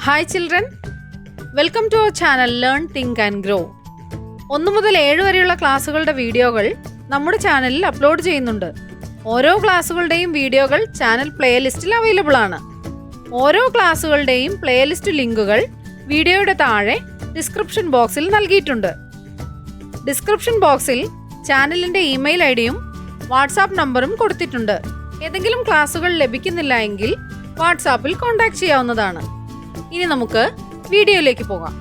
Hi children, welcome to our channel learn think and grow. 1 മുതൽ 7 വരെയുള്ള ക്ലാസ്സുകളുടെ വീഡിയോകൾ നമ്മുടെ ചാനലിൽ അപ്ലോഡ് ചെയ്യുന്നുണ്ട്. ഓരോ ക്ലാസ്സുകളുടെയും വീഡിയോകൾ ചാനൽ പ്ലേലിസ്റ്റിൽ അവൈലബിൾ ആണ്. ഓരോ ക്ലാസ്സുകളുടെയും പ്ലേലിസ്റ്റ് ലിങ്കുകൾ വീഡിയോയുടെ താഴെ ഡിസ്ക്രിപ്ഷൻ ബോക്സിൽ നൽകിയിട്ടുണ്ട്. ഡിസ്ക്രിപ്ഷൻ ബോക്സിൽ ചാനലിൻ്റെ ഇമെയിൽ ഐഡിയും വാട്സാപ്പ് നമ്പറും കൊടുത്തിട്ടുണ്ട്. ഏതെങ്കിലും ക്ലാസ്സുകൾ ലഭിക്കുന്നില്ല എങ്കിൽ വാട്സാപ്പിൽ കോൺടാക്ട് ചെയ്യാവുന്നതാണ്. ഇനി നമുക്ക് വീഡിയോയിലേക്ക് പോകാം.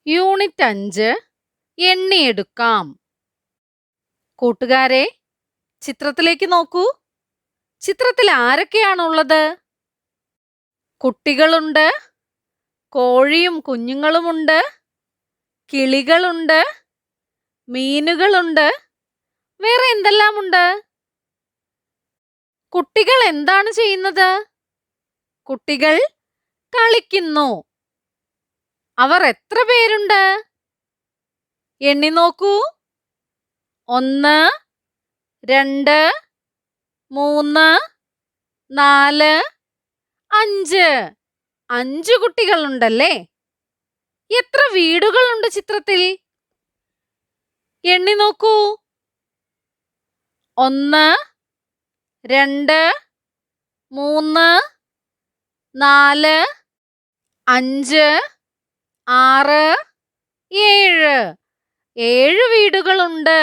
യൂണിറ്റ് 5 എണ്ണിയെടുക്കാം. കൂട്ടുകാരെ, ചിത്രത്തിലേക്ക് നോക്കൂ. ചിത്രത്തിൽ ആരൊക്കെയാണുള്ളത്? കുട്ടികളുണ്ട്, കോഴിയും കുഞ്ഞുങ്ങളുമുണ്ട്, കിളികളുണ്ട്, മീനുകളുണ്ട്. വേറെ എന്തെല്ലാമുണ്ട്? കുട്ടികൾ എന്താണ് ചെയ്യുന്നത്? കുട്ടികൾ കളിക്കുന്നു. അവർ എത്ര പേരുണ്ട്? എണ്ണി നോക്കൂ. 1, 2, 3, 4, 5. 5 കുട്ടികളുണ്ടല്ലേ? എത്ര വീടുകളുണ്ട് ചിത്രത്തിൽ? എണ്ണി നോക്കൂ. 1, 2, 3, 4, 5, 6, 7. 7 വീടുകളുണ്ട്.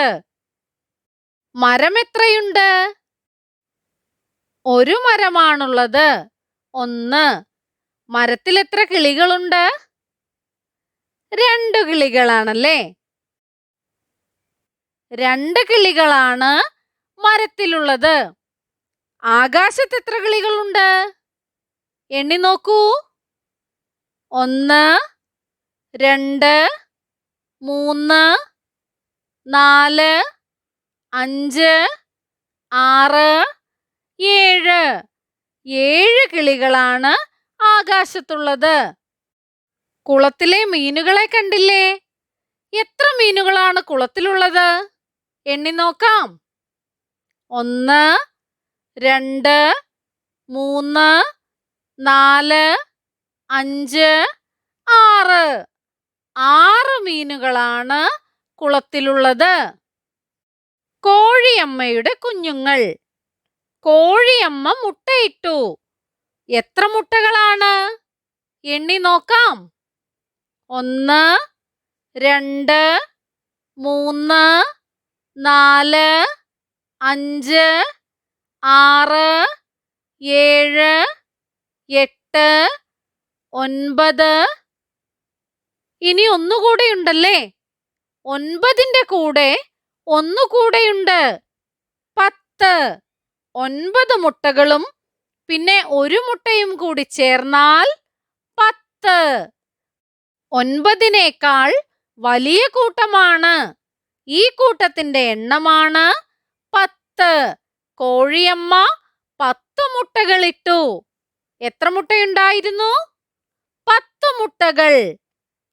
മരം എത്രയുണ്ട്? ഒരു മരമാണുള്ളത്. 1. മരത്തിൽ എത്ര കിളികളുണ്ട്? 2 കിളികളാണല്ലേ? 2 കിളികളാണ് മരത്തിലുള്ളത്. ആകാശത്ത് എത്ര കിളികളുണ്ട്? എണ്ണി നോക്കൂ. 1, 2, 3, 4, 5, 6, 7. 7 കിളികളാണ് ആകാശത്തുള്ളത്. കുളത്തിലെ മീനുകളെ കണ്ടില്ലേ? എത്ര മീനുകളാണ് കുളത്തിലുള്ളത്? എണ്ണി നോക്കാം. 1, 2, 3, 4, 5, 6. 6 മീനുകളാണ് കുളത്തിലുള്ളത്. കോഴിയമ്മയുടെ കുഞ്ഞുങ്ങൾ. കോഴിയമ്മ മുട്ടയിട്ടു. എത്ര മുട്ടകളാണ്? എണ്ണി നോക്കാം. 1, 2, 3, 4, 5, 6, 7, 8, 9. ഇനി ഒന്നുകൂടെയുണ്ടല്ലേ? 9ന്റെ കൂടെ ഒന്നുകൂടെയുണ്ട്. 10. 9 മുട്ടകളും പിന്നെ ഒരു മുട്ടയും കൂടി ചേർന്നാൽ 10. 9നേക്കാൾ വലിയ കൂട്ടമാണ്. ഈ കൂട്ടത്തിന്റെ എണ്ണമാണ് 10. കോഴിയമ്മ 10 മുട്ടകളിട്ടു. എത്ര മുട്ടയുണ്ടായിരുന്നു? 10 മുട്ടകൾ.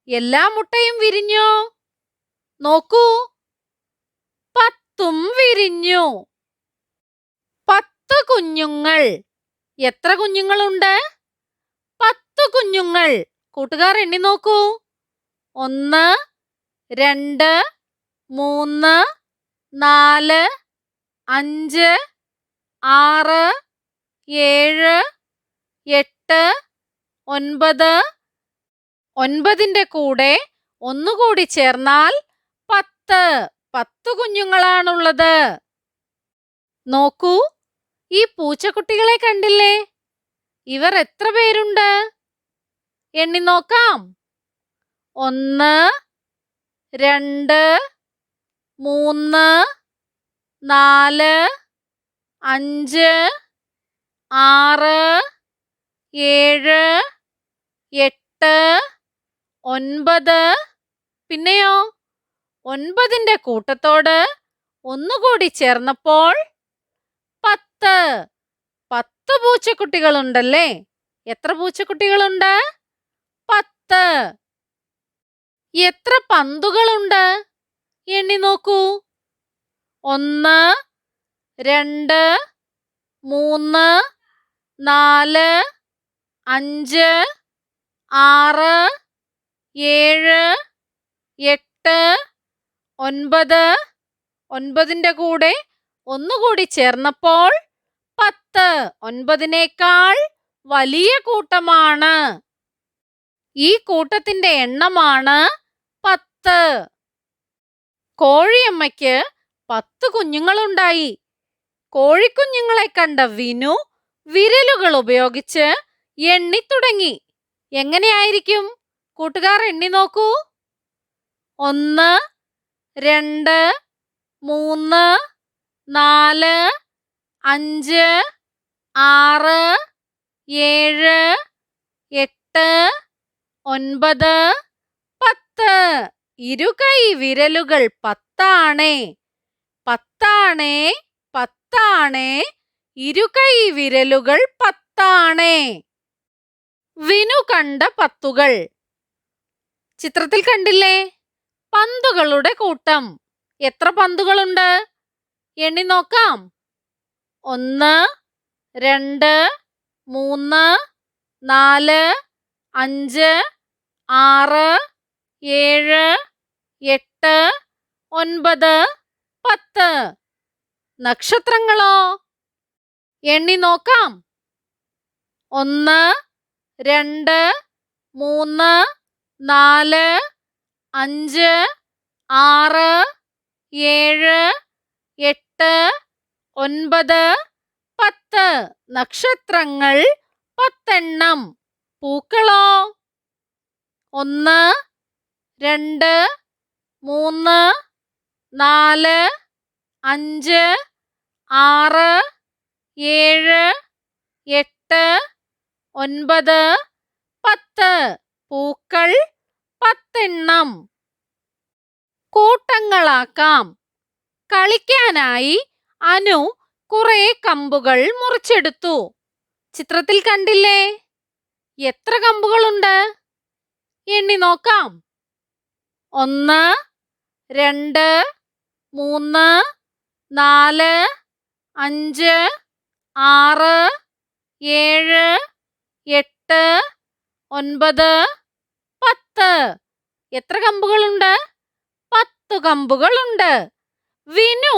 എല്ലാ മുട്ടയും വിരിഞ്ഞോ? നോക്കൂ, 10ഉം വിരിഞ്ഞു. 10 കുഞ്ഞുങ്ങൾ. എത്ര കുഞ്ഞുങ്ങളുണ്ട്? 10 കുഞ്ഞുങ്ങൾ. കൂട്ടുകാർ എണ്ണി നോക്കൂ. 1, 2, 3, 4, 5, 6, 7, 8, 9. 9ന്റെ കൂടെ ഒന്നുകൂടി ചേർന്നാൽ 10. 10 കുഞ്ഞുങ്ങളാണുള്ളത്. നോക്കൂ, ഈ പൂച്ചക്കുട്ടികളെ കണ്ടില്ലേ? ഇവർ എത്ര പേരുണ്ട്? എണ്ണി നോക്കാം. 1, 2, 3, 4, 5, 6, 7, 8, 9. പിന്നെയോ 9ന്റെ കൂട്ടത്തോട് ഒന്നുകൂടി ചേർന്നപ്പോൾ 10. 10 പൂച്ചക്കുട്ടികളുണ്ടല്ലേ? എത്ര പൂച്ചക്കുട്ടികളുണ്ട്? 10. എത്ര പന്തുകളുണ്ട്? എണ്ണി നോക്കൂ. 1 2 3 4 5 6 7 8 9. 9ന്റെ കൂടെ ഒന്നുകൂടി ചേർന്നപ്പോൾ 10. 9നേക്കാൾ വലിയ കൂട്ടമാണ്. ഈ കൂട്ടത്തിന്റെ എണ്ണമാണ് 10. കോഴിയമ്മയ്ക്ക് 10 കുഞ്ഞുങ്ങളുണ്ടായി. കോഴിക്കുഞ്ഞുങ്ങളെ കണ്ട വിനു വിരലുകൾ ഉപയോഗിച്ച് എണ്ണി തുടങ്ങി. എങ്ങനെയായിരിക്കും? കൂട്ടുകാർ എണ്ണി നോക്കൂ. 1 2 3 4 5 6 7 8 9 10. ഇരുകൈ വിരലുകൾ 10 10 10. ഇരുകൈ വിരലുകൾ 10. വിനു കണ്ട പത്തുകൾ ചിത്രത്തിൽ കണ്ടില്ലേ? പന്തുകളുടെ കൂട്ടം. എത്ര പന്തുകളുണ്ട്? എണ്ണി നോക്കാം. 1 2 3 4 5 6 7 8 9 10. നക്ഷത്രങ്ങളോ? എണ്ണി നോക്കാം. 1 2 3 4 5 6 7 8 9 10. നക്ഷത്രങ്ങൾ 10. പൂക്കളോ? 1 2 3 4 5 6 7 8 9 10. പൂക്കൾ 10. കൂട്ടങ്ങളാക്കാം. കളിക്കാനായി അനു കുറെ കമ്പുകൾ മുറിച്ചെടുത്തു. ചിത്രത്തിൽ കണ്ടില്ലേ? എത്ര കമ്പുകളുണ്ട്? എണ്ണി നോക്കാം. 1 2 3 4 5 6 7 8 9 10. എത്ര കമ്പുകളുണ്ട്? 10 കമ്പുകളുണ്ട്. വിനു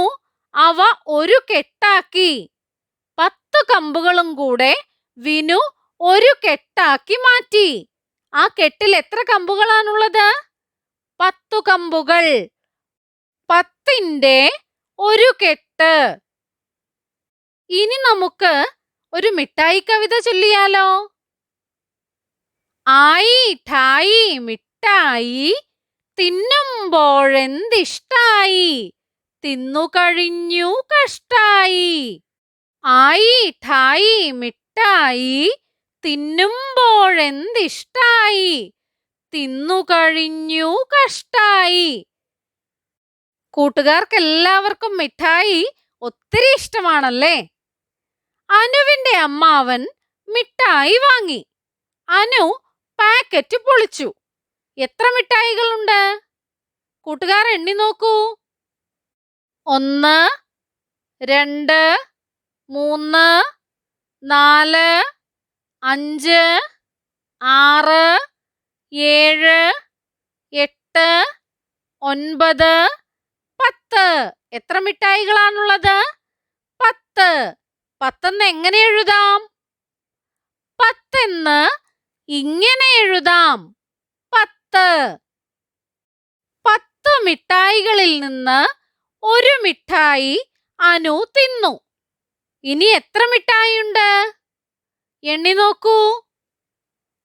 അവ ഒരു കെട്ടാക്കി. 10 കമ്പുകളും കൂടെ വിനു ഒരു കെട്ടാക്കി മാറ്റി. ആ കെട്ടിൽ എത്ര കമ്പുകളാണുള്ളത്? 10 കമ്പുകൾ. 10ന്റെ ഒരു കെട്ട്. ഇനി നമുക്ക് ഒരു മിഠായി കവിത ചൊല്ലിയാലോ? ആയി ഠായി മിഠായി തിന്നുമ്പോഴെന്തിഷ്ടായി തിന്നുകഴിഞ്ഞു കഷ്ടായി. ആയി ഠായി മിഠായി തിന്നുമ്പോഴെന്തിഷ്ടായി തിന്നുകഴിഞ്ഞു കഷ്ടായി. കൂട്ടുകാർക്കെല്ലാവർക്കും മിഠായി ഒത്തിരി ഇഷ്ടമാണല്ലേ? അനുവിന്റെ അമ്മാവൻ മിഠായി വാങ്ങി. അനു പാക്കറ്റ് പൊളിച്ചു. എത്ര മിഠായികളുണ്ട്? കൂട്ടുകാർ എണ്ണി നോക്കൂ. 1 2 3 4 5 6 7 8 9 10. എത്ര മിഠായികളാണുള്ളത്? 10. 10 എങ്ങനെ എഴുതാം? 10 ഇങ്ങനെ എഴുതാം. 10. 10 മിഠായികളിൽ നിന്ന് ഒരു മിഠായി അനു തിന്നു. ഇനി എത്ര മിഠായിയുണ്ട്? എണ്ണി നോക്കൂ.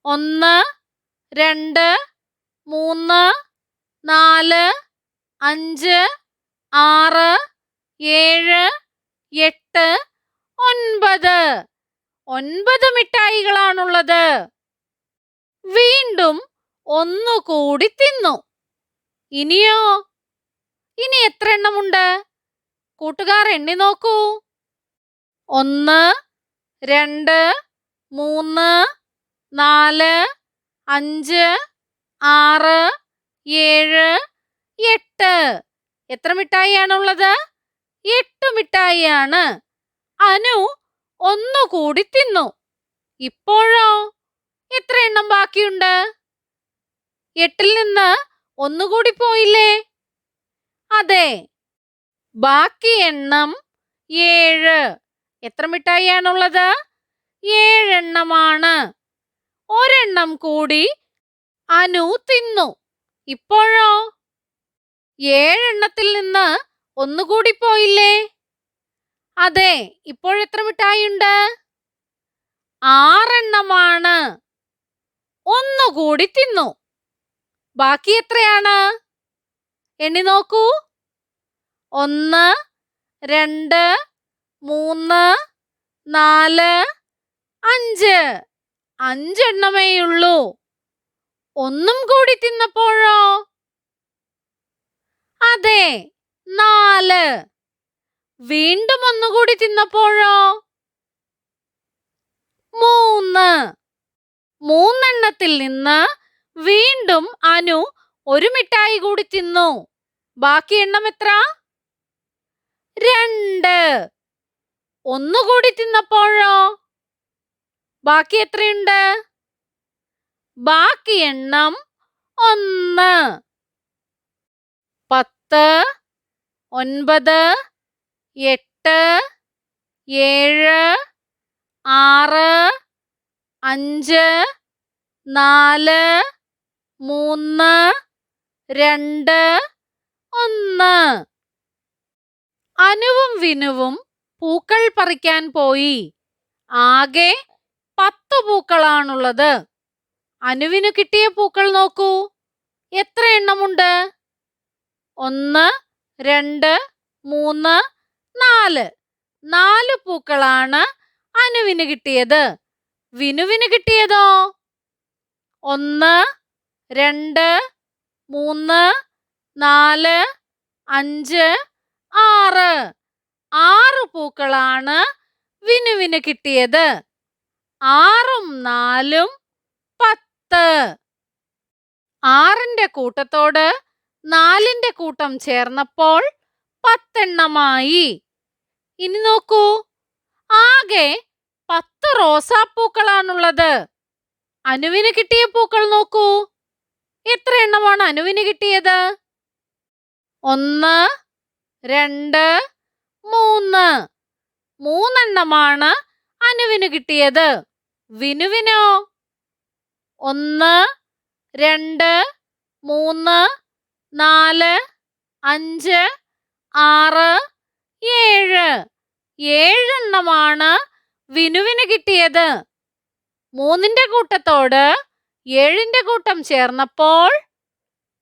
1 2 3 4 5 6 7 8 9. 9 മിഠായികളാണുള്ളത്. വീണ്ടും ഒന്നുകൂടി തിന്നു. ഇനിയോ? ഇനി എത്ര എണ്ണമുണ്ട്? കൂട്ടുകാർ എണ്ണി നോക്കൂ. 1 2 3 4 5 6 7 8. എത്ര മിഠായിയാണുള്ളത്? 8 മിഠായിയാണ്. അനു ഒന്നുകൂടി തിന്നു. ഇപ്പോഴോ എത്ര എണ്ണം ബാക്കിയുണ്ട്? 8ൽ നിന്ന് ഒന്നുകൂടി പോയില്ലേ? അതെ, ബാക്കി എണ്ണം 7. എത്ര മിഠായിയാണുള്ളത്? 7 എണ്ണമാണ്. ഒരെണ്ണം കൂടി അനു തിന്നു. ഇപ്പോഴോ 7 എണ്ണത്തിൽ നിന്ന് ഒന്നുകൂടി പോയില്ലേ? അതെ, ഇപ്പോഴെത്ര മിഠായിയുണ്ട്? 6 എണ്ണമാണ്. ഒന്നുകൂടി തിന്നു. ബാക്കി എത്രയാണ്? എണ്ണി നോക്കൂ. 1, 2, 3, 4, 5. 5 എണ്ണമേയുള്ളൂ. ഒന്നും കൂടി തിന്നപ്പോഴോ? അതെ, 4. വീണ്ടും ഒന്നുകൂടി തിന്നപ്പോഴോ? 3. 3 എണ്ണത്തിൽ നിന്ന് വീണ്ടും അനു ഒരു മിഠായി കൂടി തിന്നു. ബാക്കി എണ്ണം എത്ര? 2. ഒന്നുകൂടി തിന്നപ്പോഴോ? ബാക്കി എത്രയുണ്ട്? ബാക്കി എണ്ണം 1. 10, 9, 8, 7, 6, 5, 4, 3, 2, 1. അനുവും വിനുവും പൂക്കൾ പറിക്കാൻ പോയി. ആകെ 10 പൂക്കളാണുള്ളത്. അനുവിന് കിട്ടിയ പൂക്കൾ നോക്കൂ. എത്ര എണ്ണമുണ്ട്? 1, 2, 3, 4. 4 പൂക്കളാണ് അനുവിന് കിട്ടിയത്. വിനുവിന് കിട്ടിയതോ? 1, 2, 3, 4, 5, 6. 6 പൂക്കളാണ് വിനുവിന് കിട്ടിയത്. 6ഉം 4ഉം 10. 6ന്റെ കൂട്ടത്തോട് 4ന്റെ കൂട്ടം ചേർന്നപ്പോൾ 10 എണ്ണമായി. ഇനി നോക്കൂ, ആകെ 10 റോസാപ്പൂക്കളാണുള്ളത്. അനുവിന് കിട്ടിയ പൂക്കൾ നോക്കൂ. എത്ര എണ്ണമാണ് അനുവിന് കിട്ടിയത്? 1, 2, 3. 3 എണ്ണമാണ് അനുവിന് കിട്ടിയത്. വിനുവിനോ? 1, 2, 3, 4, 5, 6, 7. 7 എണ്ണമാണ് വിനുവിന് കിട്ടിയത്. 3ന്റെ കൂട്ടത്തോട് 7ന്റെ കൂട്ടം ചേർന്നപ്പോൾ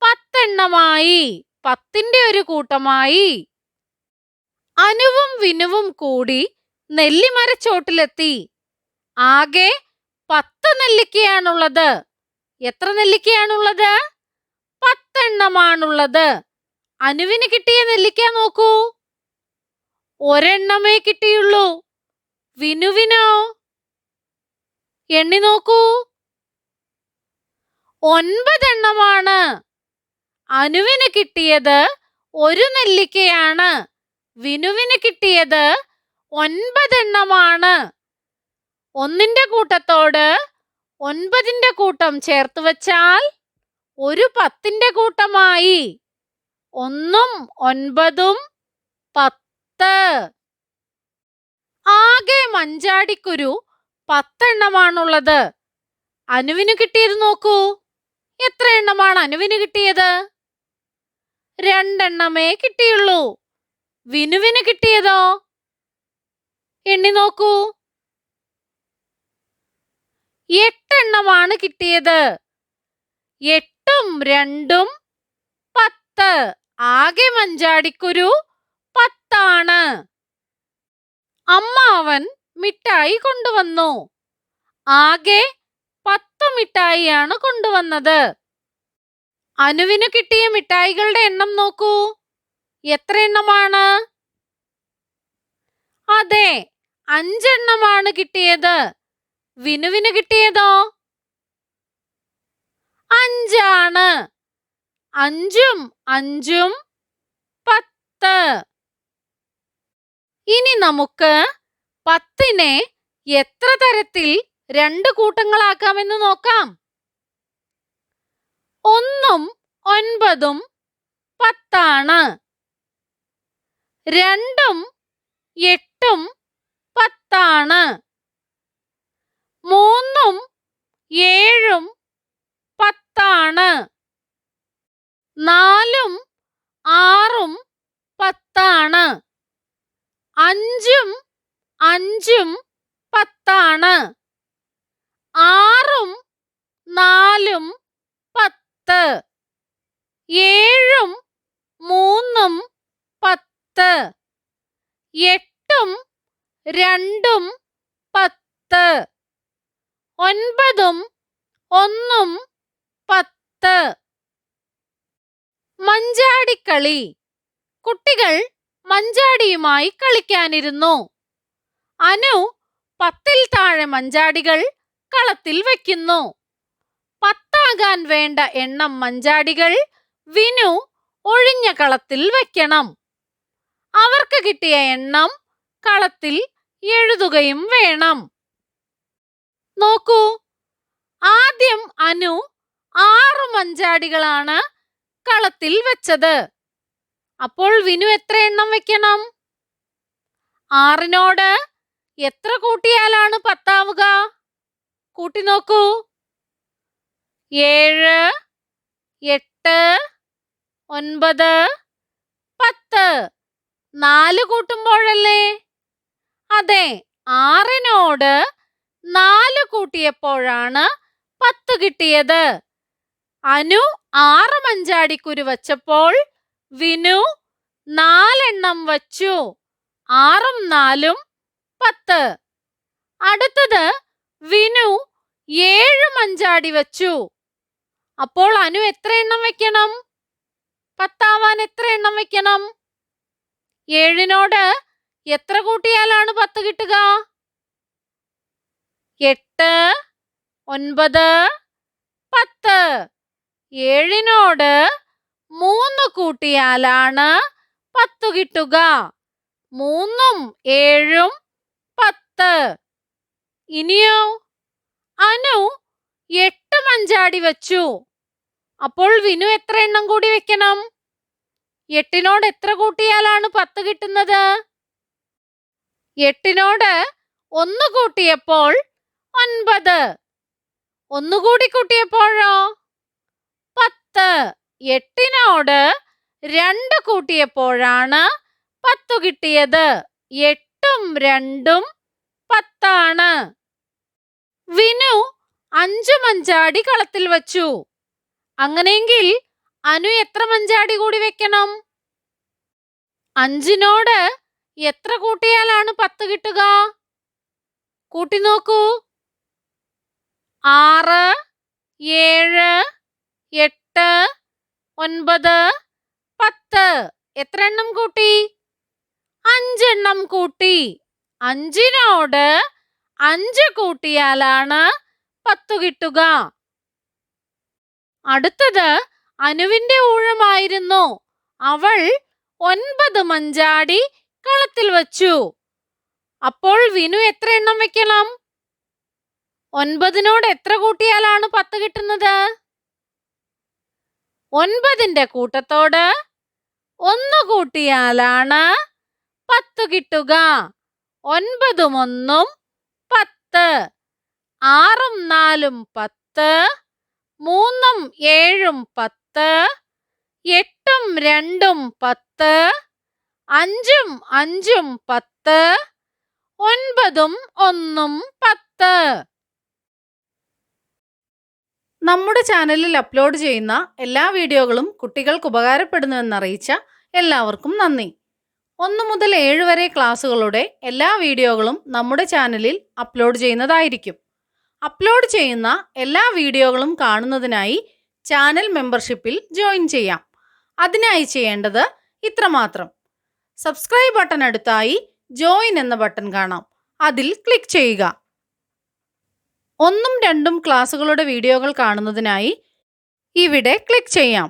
10 എണ്ണമായി. 10ന്റെ ഒരു കൂട്ടമായി. അനുവും വിനുവും കൂടി നെല്ലിമരച്ചോട്ടിലെത്തി. ആകെ 10 നെല്ലിക്കയാണുള്ളത്. എത്ര നെല്ലിക്കയാണുള്ളത്? 10 എണ്ണമാണുള്ളത്. അനുവിന് കിട്ടിയ നെല്ലിക്ക നോക്കൂ. ഒരെണ്ണമേ കിട്ടിയുള്ളൂ. വിനുവിനോ? എണ്ണി നോക്കൂ. 9 എണ്ണമാണ്. അനുവിന് കിട്ടിയത് 1 നെല്ലിക്കയാണ്. വിനുവിന് കിട്ടിയത് 9 എണ്ണമാണ്. 1ന്റെ കൂട്ടത്തോട് 9ന്റെ കൂട്ടം ചേർത്ത് വച്ചാൽ ഒരു 10ന്റെ കൂട്ടമായി. 1ഉം 9ഉം 10. ആകെ മഞ്ചാടിക്കുരു 10 എണ്ണമാണുള്ളത്. അനുവിന് കിട്ടിയത് നോക്കൂ. എത്ര എണ്ണമാണ് അനുവിന് കിട്ടിയത്? 2 എണ്ണമേ കിട്ടിയുള്ളൂ. വിനുവിന് കിട്ടിയതോ? എണ്ണി നോക്കൂ. 8 എണ്ണമാണ് കിട്ടിയത്. 8ഉം 2ഉം 10. ആകെ മഞ്ചാടിക്കുരു 10 ആണ്. അമ്മാവൻ മിഠായി കൊണ്ടുവന്നു. ആകെ 10 മിഠായിയാണ് കൊണ്ടുവന്നത്. അനുവിന് കിട്ടിയ മിഠായികളുടെ എണ്ണം നോക്കൂ. എത്ര എണ്ണമാണ്? അതെ, 5 എണ്ണമാണ് കിട്ടിയത്. വിനുവിന് കിട്ടിയതോ? 5 ആണ്. 5ഉം 5ഉം 10. ഇനി നമുക്ക് 10നെ എത്ര തരത്തിൽ 2 കൂട്ടങ്ങളാക്കാമെന്ന് നോക്കാം. 1ഉം 9ഉം 10ആണ്. 2ഉം 8ഉം 10ആണ്. 3ഉം 7ഉം 10ആണ്. 4ഉം 6ഉം 10ആണ്. 5ഉം 5ഉം 10ആണ്. 6ഉം 4ഉം 10. 7ഉം 3ഉം 10. 8ഉം 2ഉം 10. 9ഉം 1ഉം 10. മഞ്ചാടിക്കളി. കുട്ടികൾ മഞ്ചാടിയുമായി കളിക്കാനിരുന്നു. അനു 10ൽ താഴെ മഞ്ചാടികൾ കളത്തിൽ വയ്ക്കുന്നു. 10ആകാൻ വേണ്ട എണ്ണം മഞ്ചാടികൾ വിനു ഒഴിഞ്ഞ കളത്തിൽ വയ്ക്കണം. അവർക്ക് കിട്ടിയ എണ്ണം കളത്തിൽ എഴുതുകയും വേണം. നോക്കൂ, ആദ്യം അനു 6 മഞ്ചാടികളാണ് കളത്തിൽ വെച്ചത്. അപ്പോൾ വിനു എത്ര എണ്ണം വെക്കണം? 6നോട് എത്ര കൂട്ടിയാലാണ് 10 ആവുക? കൂട്ടി നോക്കൂ. 7, 8, 9, 10. 4 കൂട്ടുമ്പോഴല്ലേ? അതെ, 6നോട് 4 കൂട്ടിയപ്പോഴാണ് 10 കിട്ടിയത്. അനു 6 മഞ്ചാടിക്കുരു വച്ചപ്പോൾ വിനു 4 എണ്ണം വച്ചു. 6ഉം 4ഉം 10. അടുത്തത് വിനു 7 മഞ്ചാടി വച്ചു. അപ്പോൾ അനു എത്ര എണ്ണം വെക്കണം? 10 ആവാൻ എത്ര എണ്ണം വെക്കണം? 7നോട് എത്ര കൂട്ടിയാലാണ് 10 കിട്ടുക? 8, 9, 10. 7നോട് 3 കൂട്ടിയാലാണ് 10 കിട്ടുക. 3ഉം 7ഉം 10. ഇനിയോ? അനു 8 മഞ്ചാടി വച്ചു. അപ്പോൾ വിനു എത്ര എണ്ണം കൂടി വെക്കണം? 8നോട് എത്ര കൂട്ടിയാലാണ് 10 കിട്ടുന്നത്? 8നോട് 1 കൂട്ടിയപ്പോൾ 9. 1 കൂടി കൂട്ടിയപ്പോഴോ? 10. 8നോട് 2 കൂട്ടിയപ്പോഴാണ് 10 കിട്ടിയത്. 8ഉം 2ഉം 10ആണ്. വിനു 5 മഞ്ചാടി കളത്തിൽ വച്ചു. അങ്ങനെയെങ്കിൽ അനു എത്ര മഞ്ചാടി കൂടി വെക്കണം? 5നോട് എത്ര കൂട്ടിയാലാണ് 10 കിട്ടുക? കൂട്ടി നോക്കൂ. 6, 7, 8, 9, 10. എത്ര എണ്ണം കൂട്ടി? 5 എണ്ണം കൂട്ടി. 5നോട് 5 കൂട്ടിയാലാണ് 10 കിട്ടുക. അടുത്തത് അനുവിന്റെ ഊഴമായിരുന്നു. അവൾ 9 മഞ്ചാടി കളത്തിൽ വച്ചു. അപ്പോൾ വിനു എത്ര എണ്ണം വെക്കണം? 9നോട് എത്ര കൂട്ടിയാലാണ് 10 കിട്ടുന്നത്? 9ന്റെ കൂട്ടത്തോട് 1 കൂട്ടിയാലാണ് 10 കിട്ടുക. 9ഉം 1ഉം 10. 6ഉം 4ഉം 10. 3ഉം 7ഉം 10. 8ഉം 2ഉം 10. 5ഉം 5ഉം 10. 9ഉം 1ഉം 10. നമ്മുടെ ചാനലിൽ അപ്ലോഡ് ചെയ്യുന്ന എല്ലാ വീഡിയോകളും കുട്ടികൾക്ക് ഉപകാരപ്പെടുന്നുവെന്നറിയിച്ച എല്ലാവർക്കും നന്ദി. 1 മുതൽ 7 വരെ ക്ലാസ്സുകളുടെ എല്ലാ വീഡിയോകളും നമ്മുടെ ചാനലിൽ അപ്ലോഡ് ചെയ്യുന്നതായിരിക്കും. അപ്ലോഡ് ചെയ്യുന്ന എല്ലാ വീഡിയോകളും കാണുന്നതിനായി ചാനൽ മെമ്പർഷിപ്പിൽ ജോയിൻ ചെയ്യാം. അതിനായി ചെയ്യേണ്ടത് ഇത്രമാത്രം. സബ്സ്ക്രൈബ് ബട്ടൺ അടുത്തായി ജോയിൻ എന്ന ബട്ടൺ കാണാം. അതിൽ ക്ലിക്ക് ചെയ്യുക. 1ഉം 2ഉം ക്ലാസ്സുകളുടെ വീഡിയോകൾ കാണുന്നതിനായി ഇവിടെ ക്ലിക്ക് ചെയ്യാം.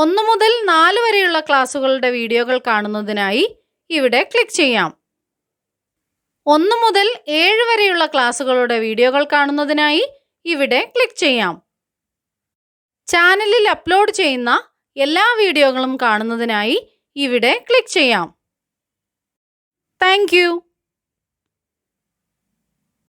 1 മുതൽ 4 വരെയുള്ള ക്ലാസ്സുകളുടെ വീഡിയോകൾ കാണുന്നതിനായി ഇവിടെ ക്ലിക്ക് ചെയ്യാം. 1 മുതൽ 7 വരെയുള്ള ക്ലാസ്സുകളുടെ വീഡിയോകൾ കാണുന്നതിനായി ഇവിടെ ക്ലിക്ക് ചെയ്യാം. ചാനലിൽ അപ്ലോഡ് ചെയ്യുന്ന എല്ലാ വീഡിയോകളും കാണുന്നതിനായി ഇവിടെ ക്ലിക്ക് ചെയ്യാം. Thank you.